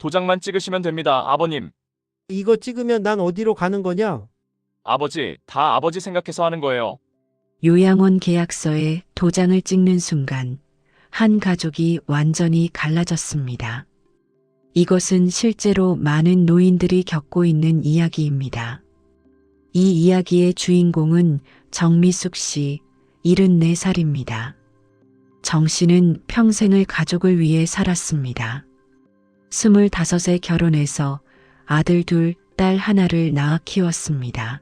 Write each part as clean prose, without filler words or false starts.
도장만 찍으시면 됩니다, 아버님. 이거 찍으면 난 어디로 가는 거냐? 아버지, 다 아버지 생각해서 하는 거예요. 요양원 계약서에 도장을 찍는 순간 한 가족이 완전히 갈라졌습니다. 이것은 실제로 많은 노인들이 겪고 있는 이야기입니다. 이 이야기의 주인공은 정미숙 씨, 74살입니다. 정 씨는 평생을 가족을 위해 살았습니다. 25에 결혼해서 아들 둘, 딸 하나를 낳아 키웠습니다.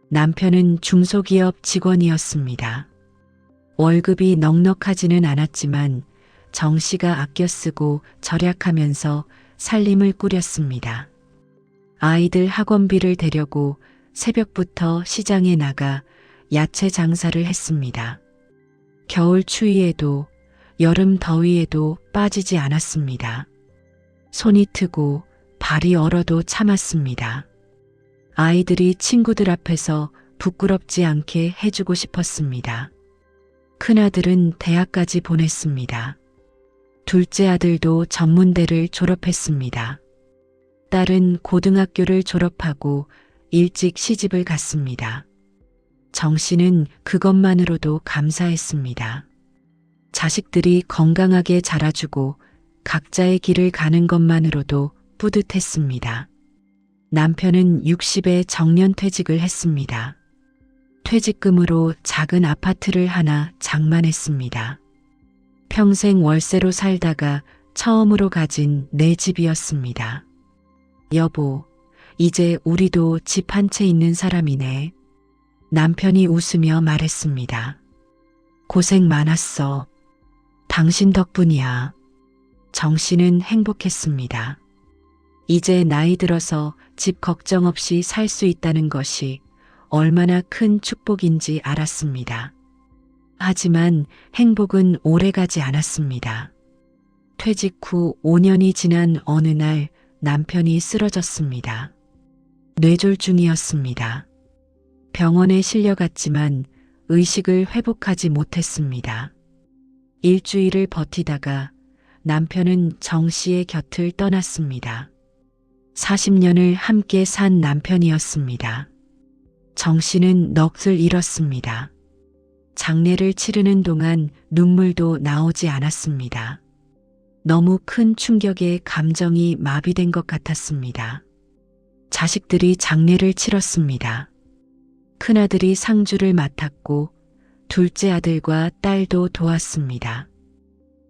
남편은 중소기업 직원이었습니다. 월급이 넉넉하지는 않았지만 정 씨가 아껴 쓰고 절약하면서 살림을 꾸렸습니다. 아이들 학원비를 대려고 새벽부터 시장에 나가 야채 장사를 했습니다. 겨울 추위에도 여름 더위에도 빠지지 않았습니다. 손이 트고 발이 얼어도 참았습니다. 아이들이 친구들 앞에서 부끄럽지 않게 해주고 싶었습니다. 큰아들은 대학까지 보냈습니다. 둘째 아들도 전문대를 졸업했습니다. 딸은 고등학교를 졸업하고 일찍 시집을 갔습니다. 정 씨는 그것만으로도 감사했습니다. 자식들이 건강하게 자라주고 각자의 길을 가는 것만으로도 뿌듯했습니다. 남편은 60에 정년퇴직을 했습니다. 퇴직금으로 작은 아파트를 하나 장만했습니다. 평생 월세로 살다가 처음으로 가진 내 집이었습니다. 여보, 이제 우리도 집 한 채 있는 사람이네. 남편이 웃으며 말했습니다. 고생 많았어. 당신 덕분이야. 정 씨는 행복했습니다. 이제 나이 들어서 집 걱정 없이 살 수 있다는 것이 얼마나 큰 축복인지 알았습니다. 하지만 행복은 오래가지 않았습니다. 퇴직 후 5년이 지난 어느 날 남편이 쓰러졌습니다. 뇌졸중이었습니다. 병원에 실려갔지만 의식을 회복하지 못했습니다. 일주일을 버티다가 남편은 정 씨의 곁을 떠났습니다. 40년을 함께 산 남편이었습니다. 정 씨는 넋을 잃었습니다. 장례를 치르는 동안 눈물도 나오지 않았습니다. 너무 큰 충격에 감정이 마비된 것 같았습니다. 자식들이 장례를 치렀습니다. 큰아들이 상주를 맡았고 둘째 아들과 딸도 도왔습니다.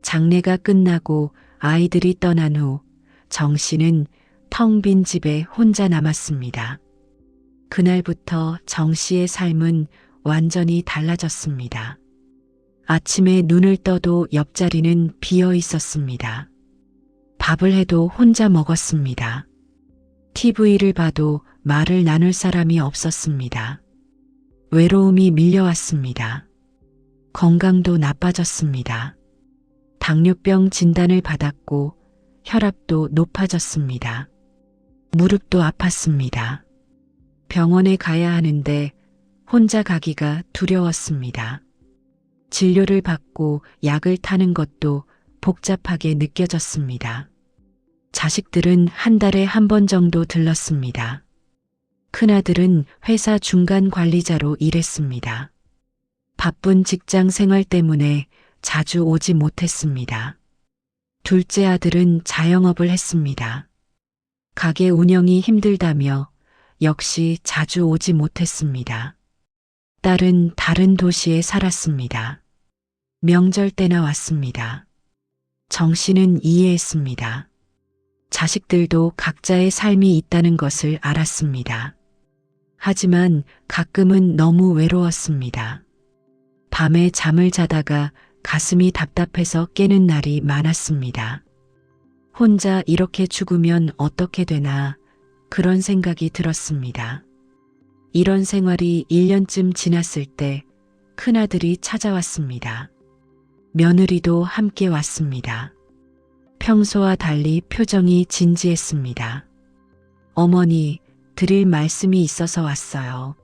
장례가 끝나고 아이들이 떠난 후 정 씨는 텅 빈 집에 혼자 남았습니다. 그날부터 정 씨의 삶은 완전히 달라졌습니다. 아침에 눈을 떠도 옆자리는 비어 있었습니다. 밥을 해도 혼자 먹었습니다. TV를 봐도 말을 나눌 사람이 없었습니다. 외로움이 밀려왔습니다. 건강도 나빠졌습니다. 당뇨병 진단을 받았고 혈압도 높아졌습니다. 무릎도 아팠습니다. 병원에 가야 하는데 혼자 가기가 두려웠습니다. 진료를 받고 약을 타는 것도 복잡하게 느껴졌습니다. 자식들은 한 달에 한 번 정도 들렀습니다. 큰아들은 회사 중간 관리자로 일했습니다. 바쁜 직장 생활 때문에 자주 오지 못했습니다. 둘째 아들은 자영업을 했습니다. 가게 운영이 힘들다며 역시 자주 오지 못했습니다. 딸은 다른 도시에 살았습니다. 명절 때나 왔습니다. 정 씨는 이해했습니다. 자식들도 각자의 삶이 있다는 것을 알았습니다. 하지만 가끔은 너무 외로웠습니다. 밤에 잠을 자다가 가슴이 답답해서 깨는 날이 많았습니다. 혼자 이렇게 죽으면 어떻게 되나 그런 생각이 들었습니다. 이런 생활이 1년쯤 지났을 때 큰아들이 찾아왔습니다. 며느리도 함께 왔습니다. 평소와 달리 표정이 진지했습니다. 어머니, 드릴 말씀이 있어서 왔어요.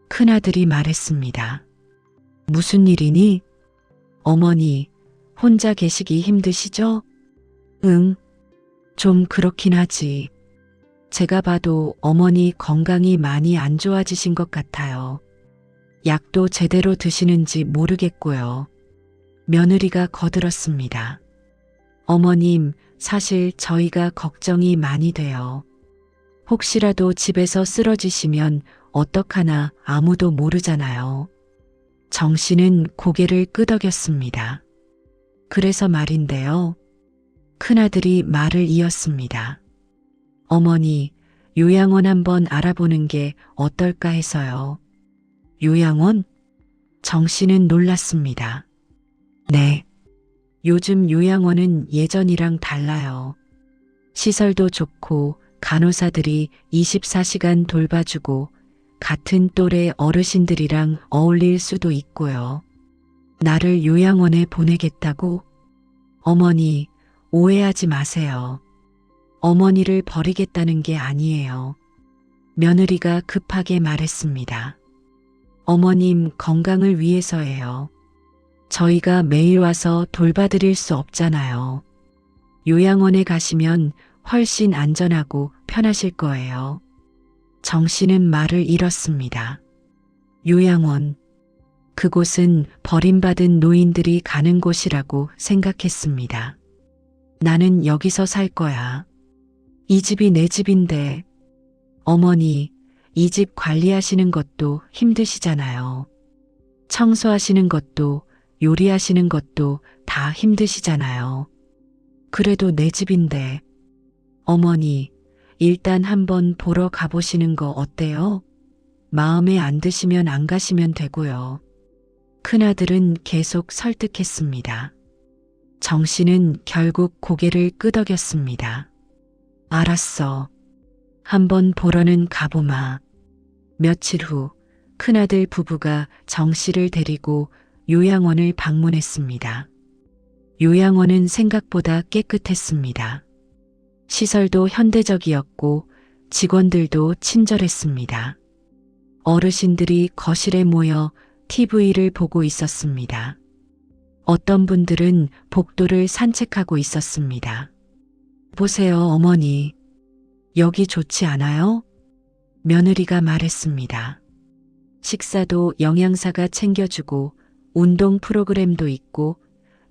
큰아들이 말했습니다. 무슨 일이니? 어머니, 혼자 계시기 힘드시죠? 응. 좀 그렇긴 하지. 제가 봐도 어머니 건강이 많이 안 좋아지신 것 같아요. 약도 제대로 드시는지 모르겠고요. 며느리가 거들었습니다. 어머님, 사실 저희가 걱정이 많이 돼요. 혹시라도 집에서 쓰러지시면 어떡하나 아무도 모르잖아요. 정 씨는 고개를 끄덕였습니다. 그래서 말인데요. 큰아들이 말을 이었습니다. 어머니, 요양원 한번 알아보는 게 어떨까 해서요. 요양원? 정 씨는 놀랐습니다. 네. 요즘 요양원은 예전이랑 달라요. 시설도 좋고 간호사들이 24시간 돌봐주고 같은 또래 어르신들이랑 어울릴 수도 있고요. 나를 요양원에 보내겠다고? 어머니, 오해하지 마세요. 어머니를 버리겠다는 게 아니에요. 며느리가 급하게 말했습니다. 어머님 건강을 위해서예요. 저희가 매일 와서 돌봐드릴 수 없잖아요. 요양원에 가시면 훨씬 안전하고 편하실 거예요. 정 씨는 말을 잃었습니다. 요양원. 그곳은 버림받은 노인들이 가는 곳이라고 생각했습니다. 나는 여기서 살 거야. 이 집이 내 집인데. 어머니, 이 집 관리하시는 것도 힘드시잖아요. 청소하시는 것도 요리하시는 것도 다 힘드시잖아요. 그래도 내 집인데. 어머니, 일단 한번 보러 가보시는 거 어때요? 마음에 안 드시면 안 가시면 되고요. 큰아들은 계속 설득했습니다. 정 씨는 결국 고개를 끄덕였습니다. 알았어. 한번 보러는 가보마. 며칠 후 큰아들 부부가 정 씨를 데리고 요양원을 방문했습니다. 요양원은 생각보다 깨끗했습니다. 시설도 현대적이었고 직원들도 친절했습니다. 어르신들이 거실에 모여 TV를 보고 있었습니다. 어떤 분들은 복도를 산책하고 있었습니다. 보세요, 어머니. 여기 좋지 않아요? 며느리가 말했습니다. 식사도 영양사가 챙겨주고 운동 프로그램도 있고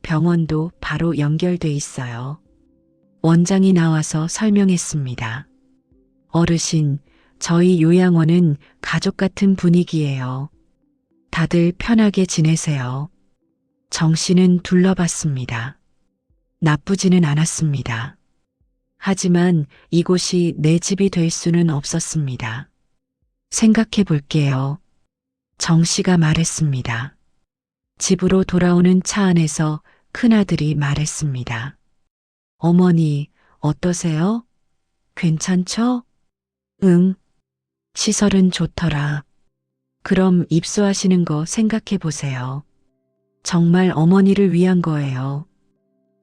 병원도 바로 연결돼 있어요. 원장이 나와서 설명했습니다. 어르신, 저희 요양원은 가족 같은 분위기예요. 다들 편하게 지내세요. 정 씨는 둘러봤습니다. 나쁘지는 않았습니다. 하지만 이곳이 내 집이 될 수는 없었습니다. 생각해 볼게요. 정 씨가 말했습니다. 집으로 돌아오는 차 안에서 큰아들이 말했습니다. 어머니, 어떠세요? 괜찮죠? 응. 시설은 좋더라. 그럼 입소하시는 거 생각해 보세요. 정말 어머니를 위한 거예요.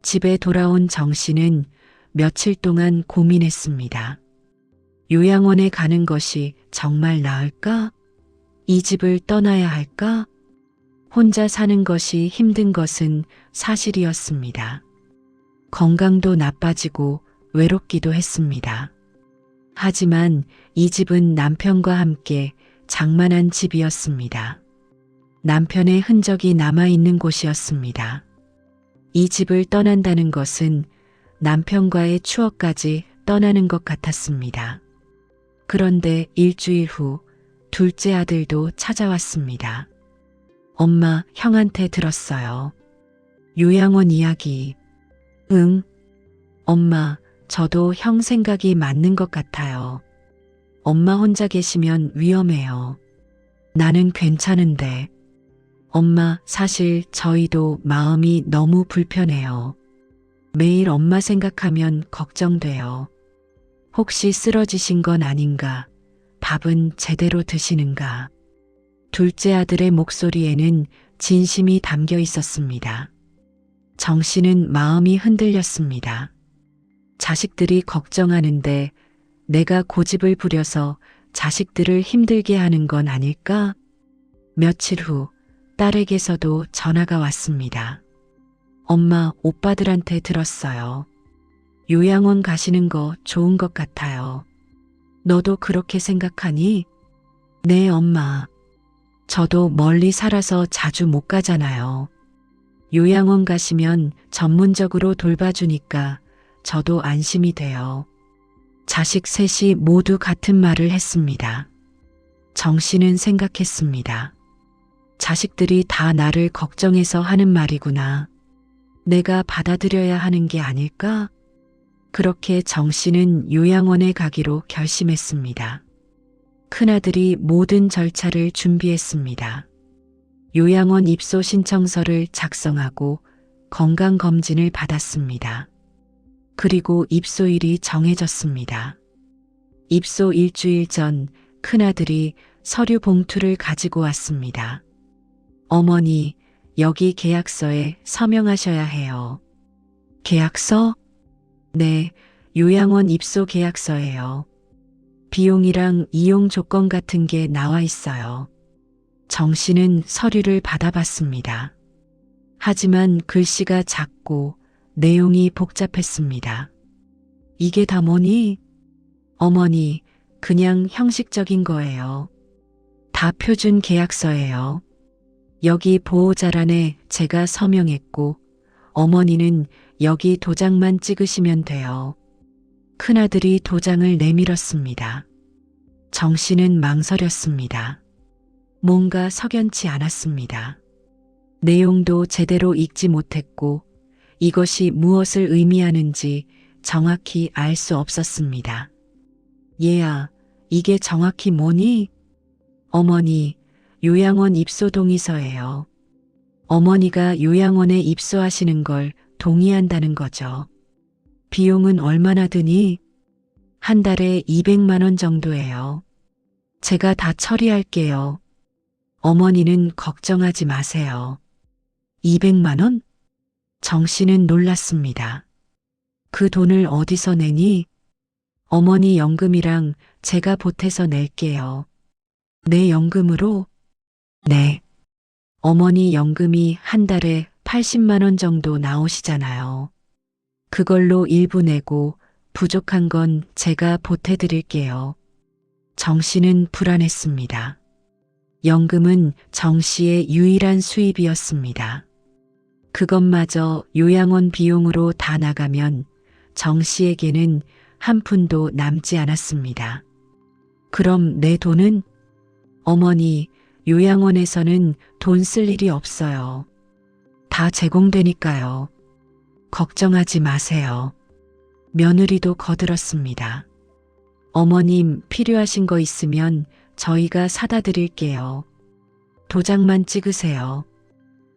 집에 돌아온 정 씨는 며칠 동안 고민했습니다. 요양원에 가는 것이 정말 나을까? 이 집을 떠나야 할까? 혼자 사는 것이 힘든 것은 사실이었습니다. 건강도 나빠지고 외롭기도 했습니다. 하지만 이 집은 남편과 함께 장만한 집이었습니다. 남편의 흔적이 남아있는 곳이었습니다. 이 집을 떠난다는 것은 남편과의 추억까지 떠나는 것 같았습니다. 그런데 일주일 후 둘째 아들도 찾아왔습니다. 엄마, 형한테 들었어요. 요양원 이야기. 응. 엄마, 저도 형 생각이 맞는 것 같아요. 엄마 혼자 계시면 위험해요. 나는 괜찮은데. 엄마, 사실 저희도 마음이 너무 불편해요. 매일 엄마 생각하면 걱정돼요. 혹시 쓰러지신 건 아닌가? 밥은 제대로 드시는가? 둘째 아들의 목소리에는 진심이 담겨 있었습니다. 정 씨는 마음이 흔들렸습니다. 자식들이 걱정하는데 내가 고집을 부려서 자식들을 힘들게 하는 건 아닐까? 며칠 후 딸에게서도 전화가 왔습니다. 엄마, 오빠들한테 들었어요. 요양원 가시는 거 좋은 것 같아요. 너도 그렇게 생각하니? 네, 엄마. 저도 멀리 살아서 자주 못 가잖아요. 요양원 가시면 전문적으로 돌봐주니까 저도 안심이 돼요. 자식 셋이 모두 같은 말을 했습니다. 정 씨는 생각했습니다. 자식들이 다 나를 걱정해서 하는 말이구나. 내가 받아들여야 하는 게 아닐까? 그렇게 정 씨는 요양원에 가기로 결심했습니다. 큰아들이 모든 절차를 준비했습니다. 요양원 입소 신청서를 작성하고 건강검진을 받았습니다. 그리고 입소일이 정해졌습니다. 입소 일주일 전 큰아들이 서류 봉투를 가지고 왔습니다. 어머니, 여기 계약서에 서명하셔야 해요. 계약서? 네, 요양원 입소 계약서예요. 비용이랑 이용 조건 같은 게 나와 있어요. 정 씨는 서류를 받아봤습니다. 하지만 글씨가 작고 내용이 복잡했습니다. 이게 다 뭐니? 어머니, 그냥 형식적인 거예요. 다 표준 계약서예요. 여기 보호자란에 제가 서명했고 어머니는 여기 도장만 찍으시면 돼요. 큰아들이 도장을 내밀었습니다. 정 씨는 망설였습니다. 뭔가 석연치 않았습니다. 내용도 제대로 읽지 못했고 이것이 무엇을 의미하는지 정확히 알 수 없었습니다. 얘야, 이게 정확히 뭐니? 어머니, 요양원 입소 동의서예요. 어머니가 요양원에 입소하시는 걸 동의한다는 거죠. 비용은 얼마나 드니? 한 달에 200만 원 정도예요. 제가 다 처리할게요. 어머니는 걱정하지 마세요. 200만 원? 정 씨는 놀랐습니다. 그 돈을 어디서 내니? 어머니 연금이랑 제가 보태서 낼게요. 내 연금으로? 네. 어머니 연금이 한 달에 80만 원 정도 나오시잖아요. 그걸로 일부 내고 부족한 건 제가 보태드릴게요. 정 씨는 불안했습니다. 연금은 정 씨의 유일한 수입이었습니다. 그것마저 요양원 비용으로 다 나가면 정 씨에게는 한 푼도 남지 않았습니다. 그럼 내 돈은? 어머니, 요양원에서는 돈 쓸 일이 없어요. 다 제공되니까요. 걱정하지 마세요. 며느리도 거들었습니다. 어머님, 필요하신 거 있으면 저희가 사다 드릴게요. 도장만 찍으세요.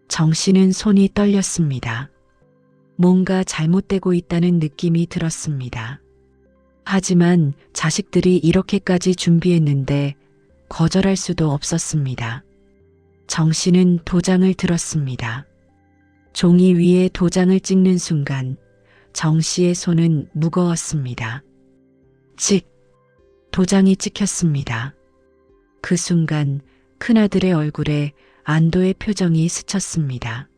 정 씨는 손이 떨렸습니다. 뭔가 잘못되고 있다는 느낌이 들었습니다. 하지만 자식들이 이렇게까지 준비했는데 거절할 수도 없었습니다. 정 씨는 도장을 들었습니다. 종이 위에 도장을 찍는 순간 정 씨의 손은 무거웠습니다. 찍! 도장이 찍혔습니다. 그 순간 큰아들의 얼굴에 안도의 표정이 스쳤습니다.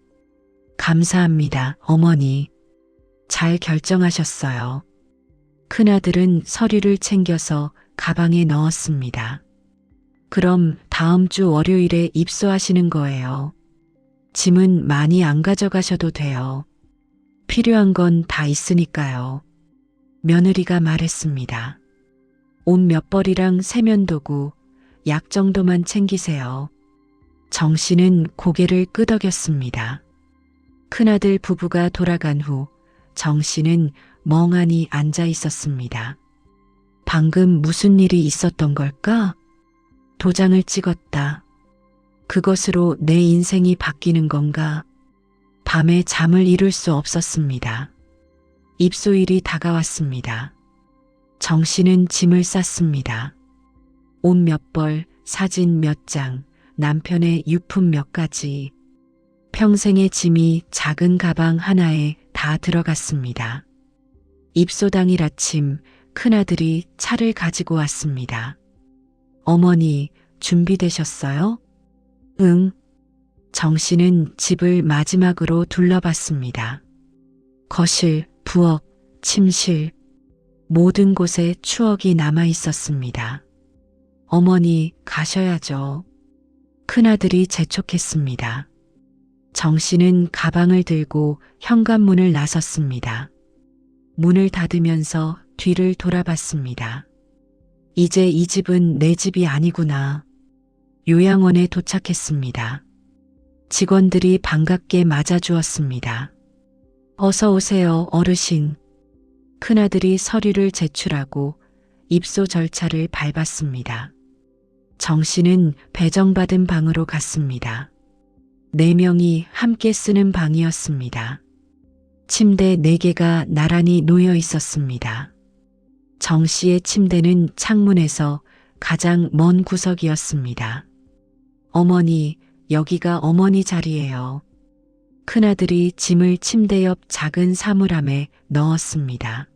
감사합니다, 어머니. 잘 결정하셨어요. 큰아들은 서류를 챙겨서 가방에 넣었습니다. 그럼 다음 주 월요일에 입소하시는 거예요. 짐은 많이 안 가져가셔도 돼요. 필요한 건 다 있으니까요. 며느리가 말했습니다. 옷 몇 벌이랑 세면도구, 약 정도만 챙기세요. 정 씨는 고개를 끄덕였습니다. 큰아들 부부가 돌아간 후 정 씨는 멍하니 앉아 있었습니다. 방금 무슨 일이 있었던 걸까? 도장을 찍었다. 그것으로 내 인생이 바뀌는 건가? 밤에 잠을 이룰 수 없었습니다. 입소일이 다가왔습니다. 정 씨는 짐을 쌌습니다. 옷 몇 벌, 사진 몇 장, 남편의 유품 몇 가지. 평생의 짐이 작은 가방 하나에 다 들어갔습니다. 입소 당일 아침 큰아들이 차를 가지고 왔습니다. 어머니, 준비되셨어요? 응. 정 씨는 집을 마지막으로 둘러봤습니다. 거실, 부엌, 침실, 모든 곳에 추억이 남아 있었습니다. 어머니, 가셔야죠. 큰아들이 재촉했습니다. 정씨는 가방을 들고 현관문을 나섰습니다. 문을 닫으면서 뒤를 돌아봤습니다. 이제 이 집은 내 집이 아니구나. 요양원에 도착했습니다. 직원들이 반갑게 맞아주었습니다. 어서 오세요, 어르신. 큰아들이 서류를 제출하고 입소 절차를 밟았습니다. 정씨는 배정받은 방으로 갔습니다. 4명이 함께 쓰는 방이었습니다. 침대 4개가 나란히 놓여 있었습니다. 정씨의 침대는 창문에서 가장 먼 구석이었습니다. 어머니, 여기가 어머니 자리예요. 큰아들이 짐을 침대 옆 작은 사물함에 넣었습니다.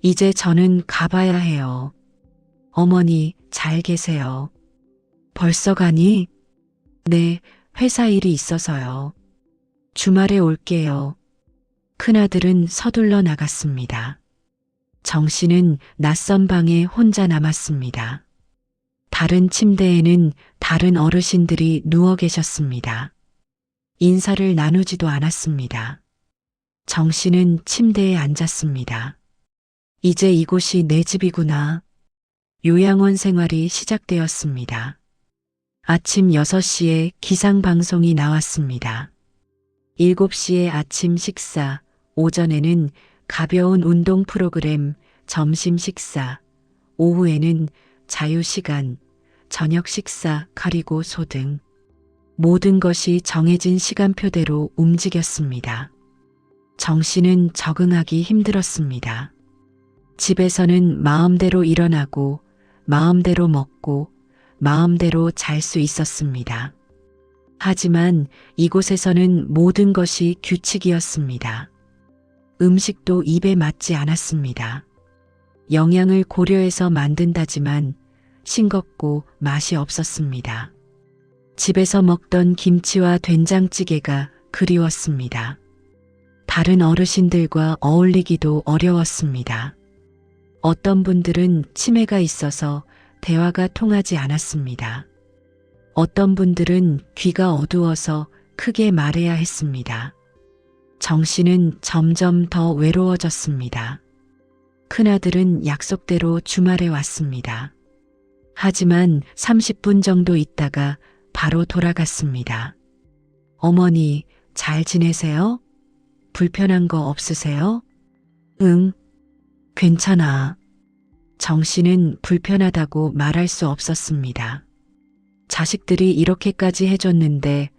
이제 저는 가봐야 해요. 어머니, 잘 계세요. 벌써 가니? 네, 회사 일이 있어서요. 주말에 올게요. 큰아들은 서둘러 나갔습니다. 정씨는 낯선 방에 혼자 남았습니다. 다른 침대에는 다른 어르신들이 누워 계셨습니다. 인사를 나누지도 않았습니다. 정씨는 침대에 앉았습니다. 이제 이곳이 내 집이구나. 요양원 생활이 시작되었습니다. 아침 6시에 기상방송이 나왔습니다. 7시에 아침 식사, 오전에는 가벼운 운동 프로그램, 점심 식사, 오후에는 자유시간, 저녁 식사, 그리고 소등. 모든 것이 정해진 시간표대로 움직였습니다. 정씨는 적응하기 힘들었습니다. 집에서는 마음대로 일어나고, 마음대로 먹고, 마음대로 잘 수 있었습니다. 하지만 이곳에서는 모든 것이 규칙이었습니다. 음식도 입에 맞지 않았습니다. 영양을 고려해서 만든다지만 싱겁고 맛이 없었습니다. 집에서 먹던 김치와 된장찌개가 그리웠습니다. 다른 어르신들과 어울리기도 어려웠습니다. 어떤 분들은 치매가 있어서 대화가 통하지 않았습니다. 어떤 분들은 귀가 어두워서 크게 말해야 했습니다. 정씨는 점점 더 외로워졌습니다. 큰아들은 약속대로 주말에 왔습니다. 하지만 30분 정도 있다가 바로 돌아갔습니다. 어머니, 잘 지내세요? 불편한 거 없으세요? 응, 괜찮아. 정씨는 불편하다고 말할 수 없었습니다. 자식들이 이렇게까지 해줬는데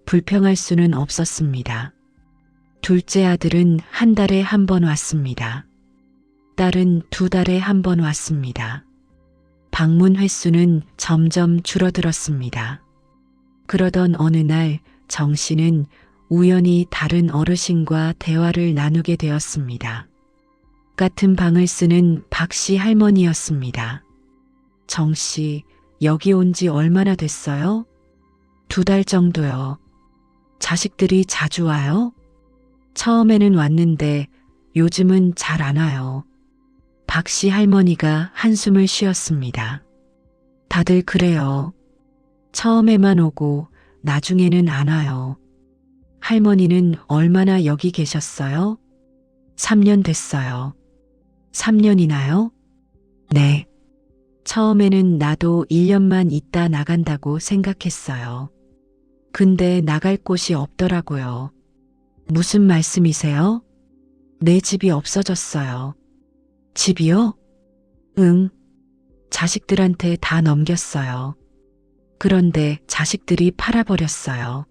불평할 수는 없었습니다. 둘째 아들은 한 달에 한 번 왔습니다. 딸은 2달에 한 번 왔습니다. 방문 횟수는 점점 줄어들었습니다. 그러던 어느 날 정씨는 우연히 다른 어르신과 대화를 나누게 되었습니다. 같은 방을 쓰는 박씨 할머니였습니다. 정씨, 여기 온 지 얼마나 됐어요? 2달 정도요. 자식들이 자주 와요? 처음에는 왔는데 요즘은 잘 안 와요. 박씨 할머니가 한숨을 쉬었습니다. 다들 그래요. 처음에만 오고 나중에는 안 와요. 할머니는 얼마나 여기 계셨어요? 3년 됐어요. 3년이나요? 네. 처음에는 나도 1년만 있다 나간다고 생각했어요. 근데 나갈 곳이 없더라고요. 무슨 말씀이세요? 내 집이 없어졌어요. 집이요? 응. 자식들한테 다 넘겼어요. 그런데 자식들이 팔아버렸어요.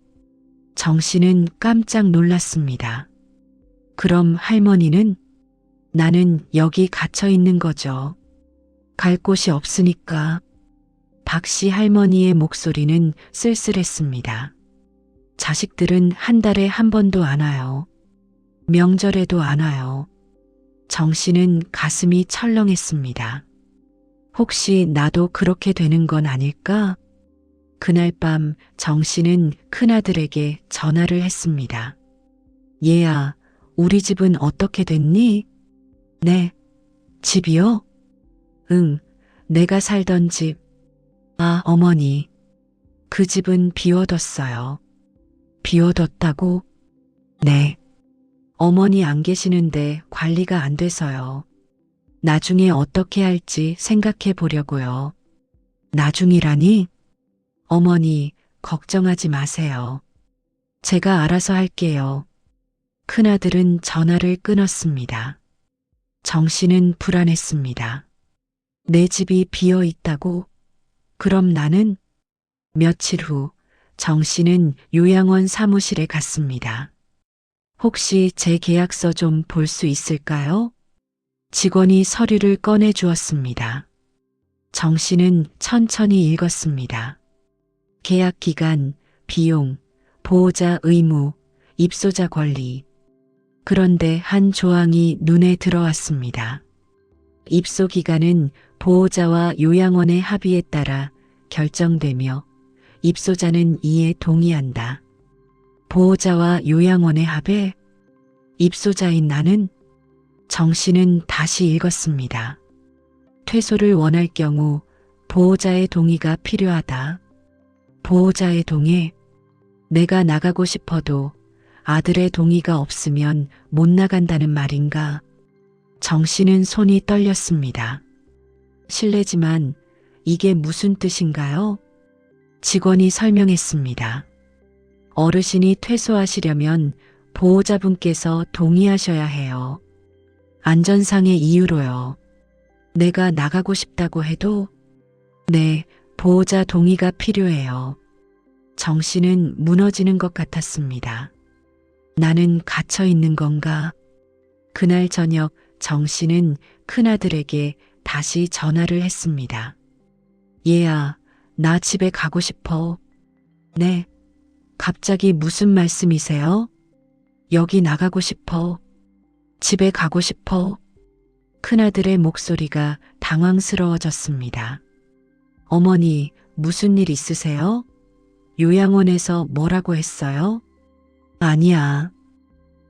정씨는 깜짝 놀랐습니다. 그럼 할머니는? 나는 여기 갇혀 있는 거죠. 갈 곳이 없으니까. 박씨 할머니의 목소리는 쓸쓸했습니다. 자식들은 한 달에 한 번도 안 와요. 명절에도 안 와요. 정씨는 가슴이 철렁했습니다. 혹시 나도 그렇게 되는 건 아닐까? 그날 밤 정씨는 큰아들에게 전화를 했습니다. 얘야, 우리 집은 어떻게 됐니? 네. 집이요? 응. 내가 살던 집. 아, 어머니. 그 집은 비워뒀어요. 비워뒀다고? 네. 어머니 안 계시는데 관리가 안 돼서요. 나중에 어떻게 할지 생각해 보려고요. 나중이라니? 어머니, 걱정하지 마세요. 제가 알아서 할게요. 큰아들은 전화를 끊었습니다. 정씨는 불안했습니다. 내 집이 비어 있다고? 그럼 나는? 며칠 후 정씨는 요양원 사무실에 갔습니다. 혹시 제 계약서 좀 볼 수 있을까요? 직원이 서류를 꺼내 주었습니다. 정씨는 천천히 읽었습니다. 계약 기간, 비용, 보호자 의무, 입소자 권리. 그런데 한 조항이 눈에 들어왔습니다. 입소 기간은 보호자와 요양원의 합의에 따라 결정되며 입소자는 이에 동의한다. 보호자와 요양원의 합의? 입소자인 나는? 정씨는 다시 읽었습니다. 퇴소를 원할 경우 보호자의 동의가 필요하다. 보호자의 동의? 내가 나가고 싶어도 아들의 동의가 없으면 못 나간다는 말인가? 정씨는 손이 떨렸습니다. 실례지만 이게 무슨 뜻인가요? 직원이 설명했습니다. 어르신이 퇴소하시려면 보호자분께서 동의하셔야 해요. 안전상의 이유로요. 내가 나가고 싶다고 해도? 네, 보호자 동의가 필요해요. 정씨는 무너지는 것 같았습니다. 나는 갇혀 있는 건가? 그날 저녁 정씨는 큰아들에게 다시 전화를 했습니다. 얘야, 나 집에 가고 싶어. 네. 갑자기 무슨 말씀이세요? 여기 나가고 싶어. 집에 가고 싶어. 큰아들의 목소리가 당황스러워졌습니다. 어머니, 무슨 일 있으세요? 요양원에서 뭐라고 했어요? 아니야.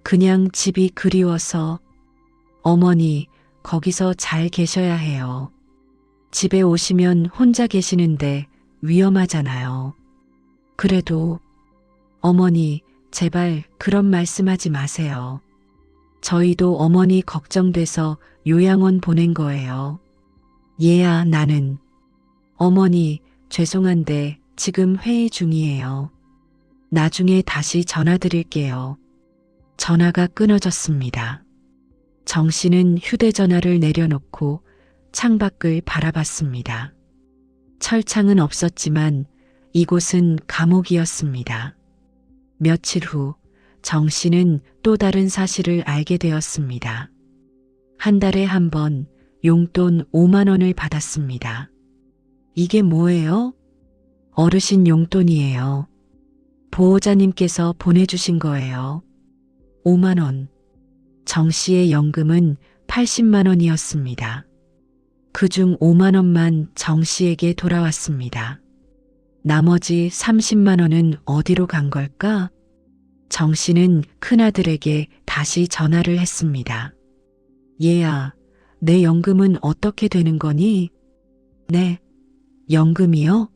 그냥 집이 그리워서. 어머니, 거기서 잘 계셔야 해요. 집에 오시면 혼자 계시는데 위험하잖아요. 그래도 어머니, 제발 그런 말씀하지 마세요. 저희도 어머니 걱정돼서 요양원 보낸 거예요. 얘야, 나는. 어머니, 죄송한데 지금 회의 중이에요. 나중에 다시 전화 드릴게요. 전화가 끊어졌습니다. 정씨는 휴대전화를 내려놓고 창밖을 바라봤습니다. 철창은 없었지만 이곳은 감옥이었습니다. 며칠 후 정씨는 또 다른 사실을 알게 되었습니다. 한 달에 한 번 용돈 5만 원을 받았습니다. 이게 뭐예요? 어르신 용돈이에요. 보호자님께서 보내주신 거예요. 5만 원. 정씨의 연금은 80만 원이었습니다. 그중 5만 원만 정씨에게 돌아왔습니다. 나머지 30만 원은 어디로 간 걸까? 정씨는 큰아들에게 다시 전화를 했습니다. 얘야, 내 연금은 어떻게 되는 거니? 네. 연금이요?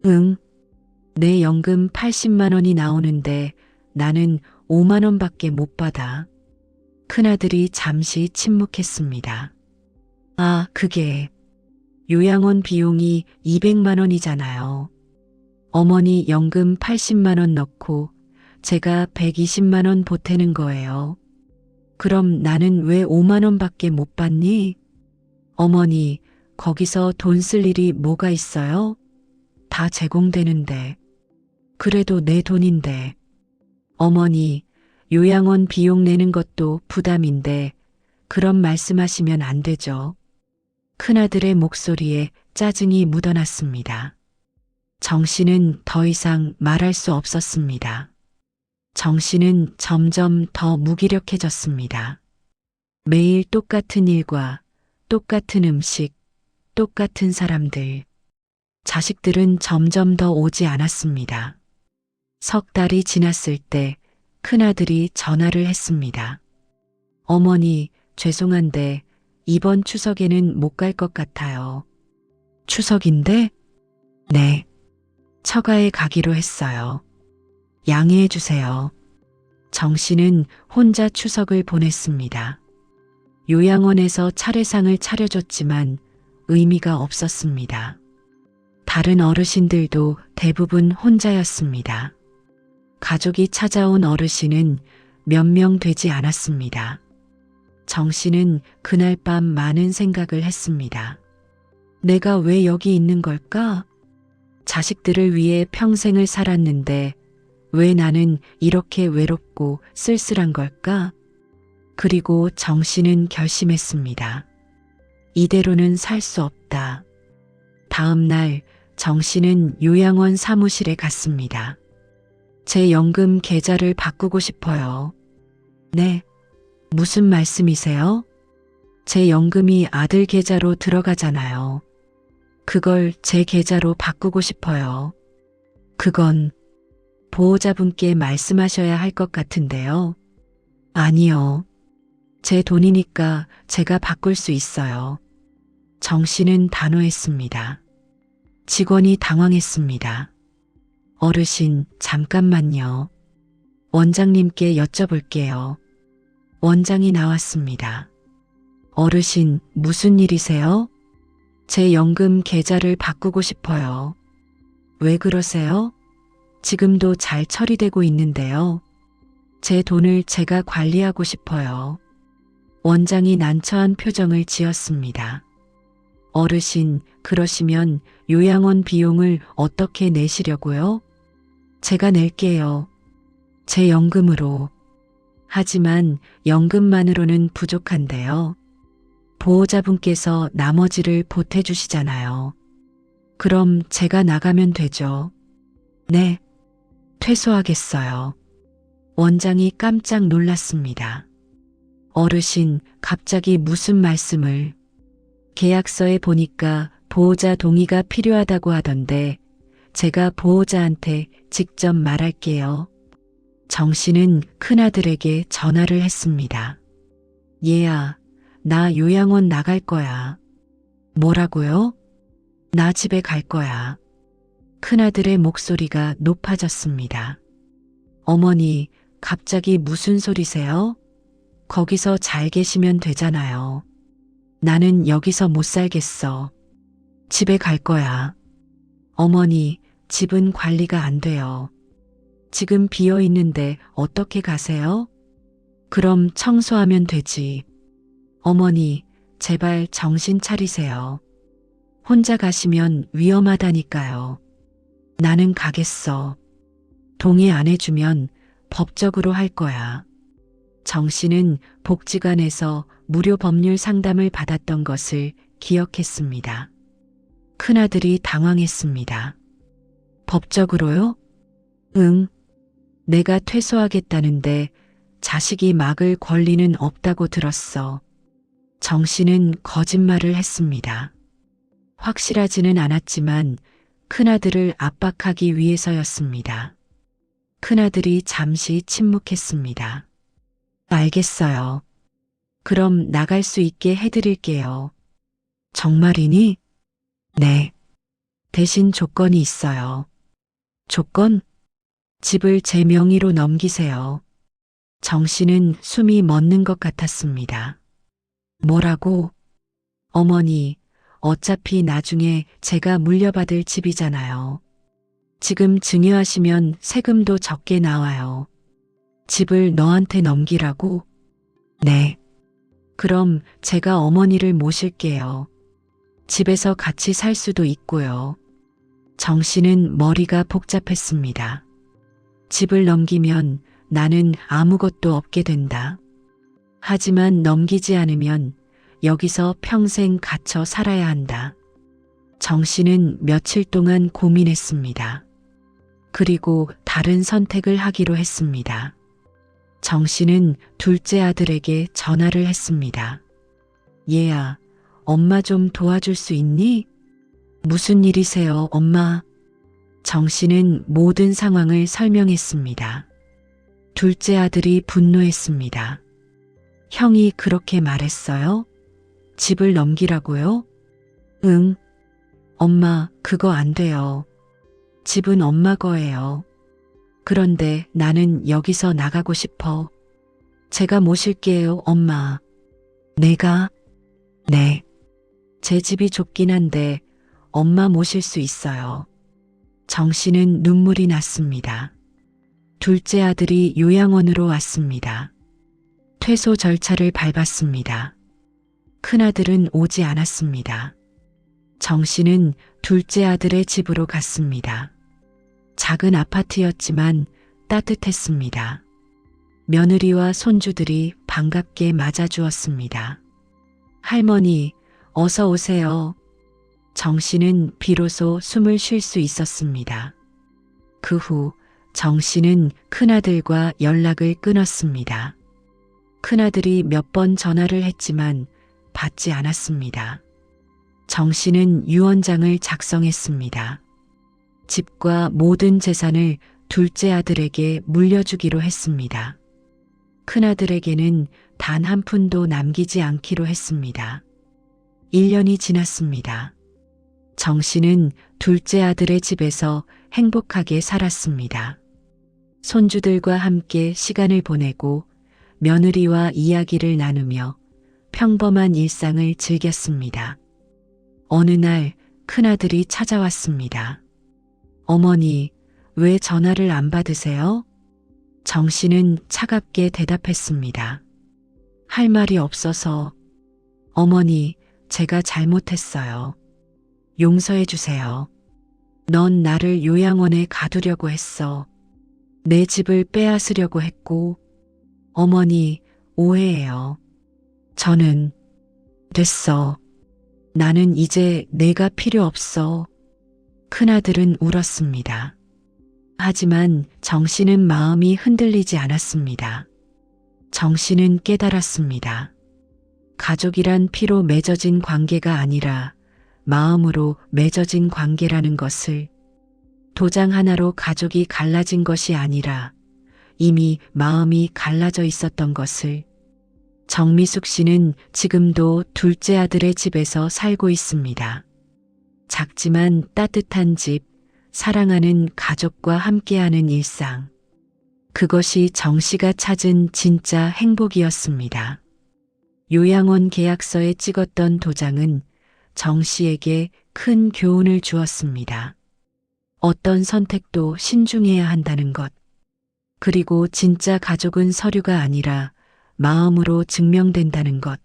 응. 내 연금 80만 원이 나오는데 나는 5만 원밖에 못 받아. 큰아들이 잠시 침묵했습니다. 아, 그게 요양원 비용이 200만 원이잖아요. 어머니 연금 80만 원 넣고 제가 120만 원 보태는 거예요. 그럼 나는 왜 5만 원밖에 못 받니? 어머니, 거기서 돈 쓸 일이 뭐가 있어요? 다 제공되는데. 그래도 내 돈인데. 어머니, 요양원 비용 내는 것도 부담인데 그런 말씀하시면 안 되죠. 큰아들의 목소리에 짜증이 묻어났습니다. 정씨는 더 이상 말할 수 없었습니다. 정씨는 점점 더 무기력해졌습니다. 매일 똑같은 일과 똑같은 음식, 똑같은 사람들. 자식들은 점점 더 오지 않았습니다. 석 달이 지났을 때 큰아들이 전화를 했습니다. 어머니, 죄송한데 이번 추석에는 못 갈 것 같아요. 추석인데? 네. 처가에 가기로 했어요. 양해해 주세요. 정 씨는 혼자 추석을 보냈습니다. 요양원에서 차례상을 차려줬지만 의미가 없었습니다. 다른 어르신들도 대부분 혼자였습니다. 가족이 찾아온 어르신은 몇 명 되지 않았습니다. 정 씨는 그날 밤 많은 생각을 했습니다. 내가 왜 여기 있는 걸까? 자식들을 위해 평생을 살았는데 왜 나는 이렇게 외롭고 쓸쓸한 걸까? 그리고 정 씨는 결심했습니다. 이대로는 살 수 없다. 다음 날 정 씨는 요양원 사무실에 갔습니다. 제 연금 계좌를 바꾸고 싶어요. 네. 무슨 말씀이세요? 제 연금이 아들 계좌로 들어가잖아요. 그걸 제 계좌로 바꾸고 싶어요. 그건 보호자분께 말씀하셔야 할 것 같은데요. 아니요. 제 돈이니까 제가 바꿀 수 있어요. 정 씨는 단호했습니다. 직원이 당황했습니다. 어르신, 잠깐만요. 원장님께 여쭤볼게요. 원장이 나왔습니다. 어르신, 무슨 일이세요? 제 연금 계좌를 바꾸고 싶어요. 왜 그러세요? 지금도 잘 처리되고 있는데요. 제 돈을 제가 관리하고 싶어요. 원장이 난처한 표정을 지었습니다. 어르신, 그러시면 요양원 비용을 어떻게 내시려고요? 제가 낼게요. 제 연금으로. 하지만 연금만으로는 부족한데요. 보호자분께서 나머지를 보태주시잖아요. 그럼 제가 나가면 되죠. 네, 퇴소하겠어요. 원장이 깜짝 놀랐습니다. 어르신, 갑자기 무슨 말씀을? 계약서에 보니까 보호자 동의가 필요하다고 하던데 제가 보호자한테 직접 말할게요. 정 씨는 큰아들에게 전화를 했습니다. 얘야, 나 요양원 나갈 거야. 뭐라고요? 나 집에 갈 거야. 큰아들의 목소리가 높아졌습니다. 어머니, 갑자기 무슨 소리세요? 거기서 잘 계시면 되잖아요. 나는 여기서 못 살겠어. 집에 갈 거야. 어머니, 집은 관리가 안 돼요. 지금 비어 있는데 어떻게 가세요? 그럼 청소하면 되지. 어머니, 제발 정신 차리세요. 혼자 가시면 위험하다니까요. 나는 가겠어. 동의 안 해주면 법적으로 할 거야. 정 씨는 복지관에서 무료 법률 상담을 받았던 것을 기억했습니다. 큰아들이 당황했습니다. 법적으로요? 응. 내가 퇴소하겠다는데 자식이 막을 권리는 없다고 들었어. 정 씨는 거짓말을 했습니다. 확실하지는 않았지만 큰아들을 압박하기 위해서였습니다. 큰아들이 잠시 침묵했습니다. 알겠어요. 그럼 나갈 수 있게 해드릴게요. 정말이니? 네. 대신 조건이 있어요. 조건? 집을 제 명의로 넘기세요. 정 씨는 숨이 멎는 것 같았습니다. 뭐라고? 어머니, 어차피 나중에 제가 물려받을 집이잖아요. 지금 증여하시면 세금도 적게 나와요. 집을 너한테 넘기라고? 네. 그럼 제가 어머니를 모실게요. 집에서 같이 살 수도 있고요. 정 씨는 머리가 복잡했습니다. 집을 넘기면 나는 아무것도 없게 된다. 하지만 넘기지 않으면 여기서 평생 갇혀 살아야 한다. 정 씨는 며칠 동안 고민했습니다. 그리고 다른 선택을 하기로 했습니다. 정 씨는 둘째 아들에게 전화를 했습니다. 얘야, 엄마 좀 도와줄 수 있니? 무슨 일이세요, 엄마? 정 씨는 모든 상황을 설명했습니다. 둘째 아들이 분노했습니다. 형이 그렇게 말했어요? 집을 넘기라고요? 응. 엄마, 그거 안 돼요. 집은 엄마 거예요. 그런데 나는 여기서 나가고 싶어. 제가 모실게요, 엄마. 내가? 네. 제 집이 좁긴 한데 엄마 모실 수 있어요. 정 씨는 눈물이 났습니다. 둘째 아들이 요양원으로 왔습니다. 퇴소 절차를 밟았습니다. 큰아들은 오지 않았습니다. 정 씨는 둘째 아들의 집으로 갔습니다. 작은 아파트였지만 따뜻했습니다. 며느리와 손주들이 반갑게 맞아주었습니다. 할머니, 어서 오세요. 정 씨는 비로소 숨을 쉴 수 있었습니다. 그 후 정 씨는 큰아들과 연락을 끊었습니다. 큰아들이 몇 번 전화를 했지만 받지 않았습니다. 정 씨는 유언장을 작성했습니다. 집과 모든 재산을 둘째 아들에게 물려주기로 했습니다. 큰아들에게는 단 한 푼도 남기지 않기로 했습니다. 1년이 지났습니다. 정 씨는 둘째 아들의 집에서 행복하게 살았습니다. 손주들과 함께 시간을 보내고 며느리와 이야기를 나누며 평범한 일상을 즐겼습니다. 어느 날 큰아들이 찾아왔습니다. 어머니, 왜 전화를 안 받으세요? 정 씨는 차갑게 대답했습니다. 할 말이 없어서. 어머니, 제가 잘못했어요. 용서해 주세요. 넌 나를 요양원에 가두려고 했어. 내 집을 빼앗으려고 했고. 어머니, 오해해요. 저는 됐어. 나는 이제 내가 필요 없어. 큰아들은 울었습니다. 하지만 정 씨는 마음이 흔들리지 않았습니다. 정 씨는 깨달았습니다. 가족이란 피로 맺어진 관계가 아니라 마음으로 맺어진 관계라는 것을, 도장 하나로 가족이 갈라진 것이 아니라 이미 마음이 갈라져 있었던 것을. 정미숙 씨는 지금도 둘째 아들의 집에서 살고 있습니다. 작지만 따뜻한 집, 사랑하는 가족과 함께하는 일상. 그것이 정 씨가 찾은 진짜 행복이었습니다. 요양원 계약서에 찍었던 도장은 정 씨에게 큰 교훈을 주었습니다. 어떤 선택도 신중해야 한다는 것. 그리고 진짜 가족은 서류가 아니라 마음으로 증명된다는 것.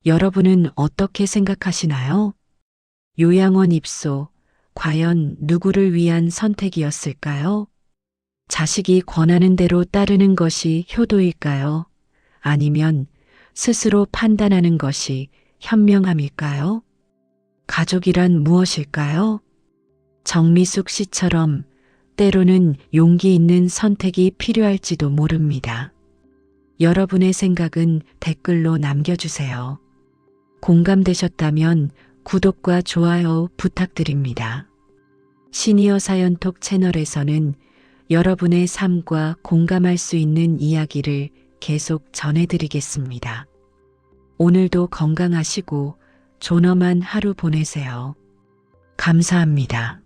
여러분은 어떻게 생각하시나요? 요양원 입소, 과연 누구를 위한 선택이었을까요? 자식이 권하는 대로 따르는 것이 효도일까요? 아니면 스스로 판단하는 것이 현명함일까요? 가족이란 무엇일까요? 정미숙 씨처럼 때로는 용기 있는 선택이 필요할지도 모릅니다. 여러분의 생각은 댓글로 남겨주세요. 공감되셨다면 구독과 좋아요 부탁드립니다. 시니어 사연톡 채널에서는 여러분의 삶과 공감할 수 있는 이야기를 계속 전해드리겠습니다. 오늘도 건강하시고 존엄한 하루 보내세요. 감사합니다.